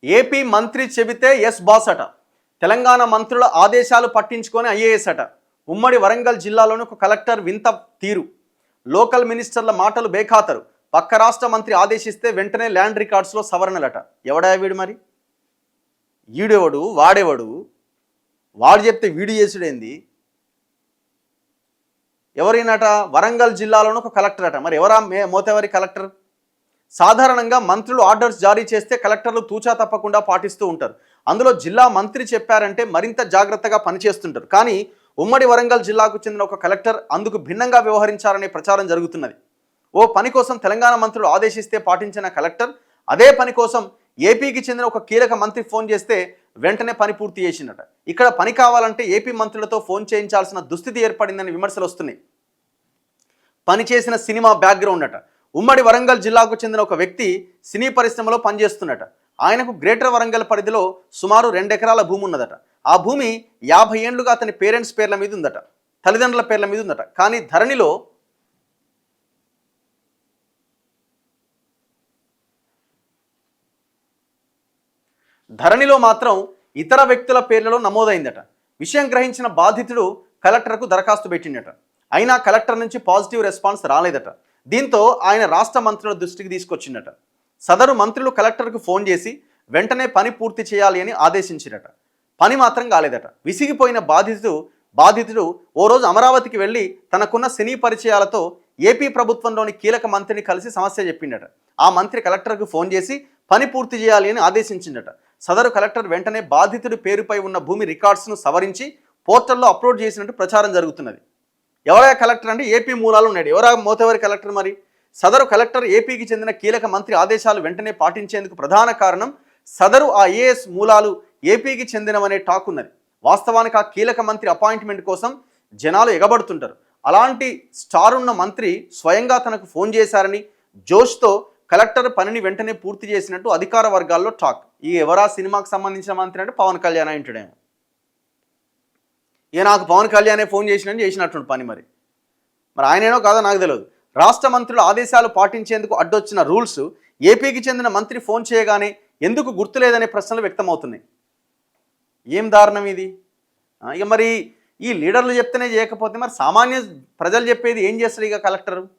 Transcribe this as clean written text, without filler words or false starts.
AP మంత్రి చెబితే yes boss అట. తెలంగాణ మంత్రుల ఆదేశాలు పట్టించుకొని ఐఏఎస్ అట. ఉమ్మడి వరంగల్ జిల్లాలోని ఒక కలెక్టర్ వింత తీరు. లోకల్ మినిస్టర్ల మాటలు బేఖాతరు. పక్క రాష్ట్ర మంత్రి ఆదేశిస్తే వెంటనే ల్యాండ్ రికార్డ్స్లో సవరణలట. ఎవడా వీడు మరి? ఈడెవడు వాడేవాడు? వాడు చెప్తే వీడు చేసుడేంది? ఎవరైనట? వరంగల్ జిల్లాలోని ఒక కలెక్టర్ అట. మరి ఎవరా మోతేవారి కలెక్టర్? సాధారణంగా మంత్రులు ఆర్డర్స్ జారీ చేస్తే కలెక్టర్లు తూచా తప్పకుండా పాటిస్తూ ఉంటారు. అందులో జిల్లా మంత్రి చెప్పారంటే మరింత జాగ్రత్తగా పనిచేస్తుంటారు. కానీ ఉమ్మడి వరంగల్ జిల్లాకు చెందిన ఒక కలెక్టర్ అందుకు భిన్నంగా వ్యవహరించారనే ప్రచారం జరుగుతున్నది. ఓ పని కోసం తెలంగాణ మంత్రులు ఆదేశిస్తే పాటించిన కలెక్టర్ అదే పని కోసం ఏపీకి చెందిన ఒక కీలక మంత్రి ఫోన్ చేస్తే వెంటనే పని పూర్తి చేసిందట. ఇక్కడ పని కావాలంటే ఏపీ మంత్రులతో ఫోన్ చేయించాల్సిన దుస్థితి ఏర్పడిందని విమర్శలు వస్తున్నాయి. పనిచేసిన సినిమా బ్యాక్గ్రౌండ్ అట. ఉమ్మడి వరంగల్ జిల్లాకు చెందిన ఒక వ్యక్తి సినీ పరిశ్రమలో పనిచేస్తున్నట. ఆయనకు గ్రేటర్ వరంగల్ పరిధిలో సుమారు 2 ఎకరాల భూమి ఉన్నదట. ఆ భూమి 50 ఏళ్లుగా అతని పేరెంట్స్ పేర్ల మీద ఉందట, తల్లిదండ్రుల పేర్ల మీద ఉందట. కానీ ధరణిలో మాత్రం ఇతర వ్యక్తుల పేర్లలో నమోదైందట. విషయం గ్రహించిన బాధితుడు కలెక్టర్కు దరఖాస్తు పెట్టిండట. అయినా కలెక్టర్ నుంచి పాజిటివ్ రెస్పాన్స్ రాలేదట. దీంతో ఆయన రాష్ట్ర మంత్రుల దృష్టికి తీసుకొచ్చిందట. సదరు మంత్రులు కలెక్టర్కు ఫోన్ చేసి వెంటనే పని పూర్తి చేయాలి అని ఆదేశించిరట. పని మాత్రం కాలేదట. విసిగిపోయిన బాధితుడు ఓ రోజు అమరావతికి వెళ్ళి తనకున్న సినీ పరిచయాలతో ఏపీ ప్రభుత్వంలోని కీలక మంత్రిని కలిసి సమస్య చెప్పిండట. ఆ మంత్రి కలెక్టర్కు ఫోన్ చేసి పని పూర్తి చేయాలి అని ఆదేశించిందట. సదరు కలెక్టర్ వెంటనే బాధితుడి పేరుపై ఉన్న భూమి రికార్డ్స్ను సవరించి పోర్టల్లో అప్లోడ్ చేసినట్టు ప్రచారం జరుగుతున్నది. ఎవరా కలెక్టర్ అంటే ఏపీ మూలాలు ఉన్నాడు. ఎవరా మోతేవారి కలెక్టర్ మరి? సదరు కలెక్టర్ ఏపీకి చెందిన కీలక మంత్రి ఆదేశాలు వెంటనే పాటించేందుకు ప్రధాన కారణం సదరు ఆ ఏఎస్ మూలాలు ఏపీకి చెందినవనే టాక్ ఉన్నది. వాస్తవానికి ఆ కీలక మంత్రి అపాయింట్మెంట్ కోసం జనాలు ఎగబడుతుంటారు. అలాంటి స్టార్ ఉన్న మంత్రి స్వయంగా తనకు ఫోన్ చేశారని జోష్తో కలెక్టర్ పనిని వెంటనే పూర్తి చేసినట్టు అధికార వర్గాల్లో టాక్. ఈ ఎవరా సినిమాకు సంబంధించిన మంత్రి అంటే పవన్ కళ్యాణ్ అంటాడేమో. నాకు పవన్ కళ్యాణే ఫోన్ చేసినట్టు పని. మరి ఆయనేనో కాదో నాకు తెలియదు. రాష్ట్ర మంత్రుల ఆదేశాలు పాటించేందుకు అడ్డొచ్చిన రూల్స్ ఏపీకి చెందిన మంత్రి ఫోన్ చేయగానే ఎందుకు గుర్తులేదనే ప్రశ్నలు వ్యక్తమవుతున్నాయి. ఏం దారుణం ఇది? ఇక మరి ఈ లీడర్లు చెప్తేనే చేయకపోతే మరి సామాన్య ప్రజలు చెప్పేది ఏం చేస్తారు? ఇక కలెక్టరు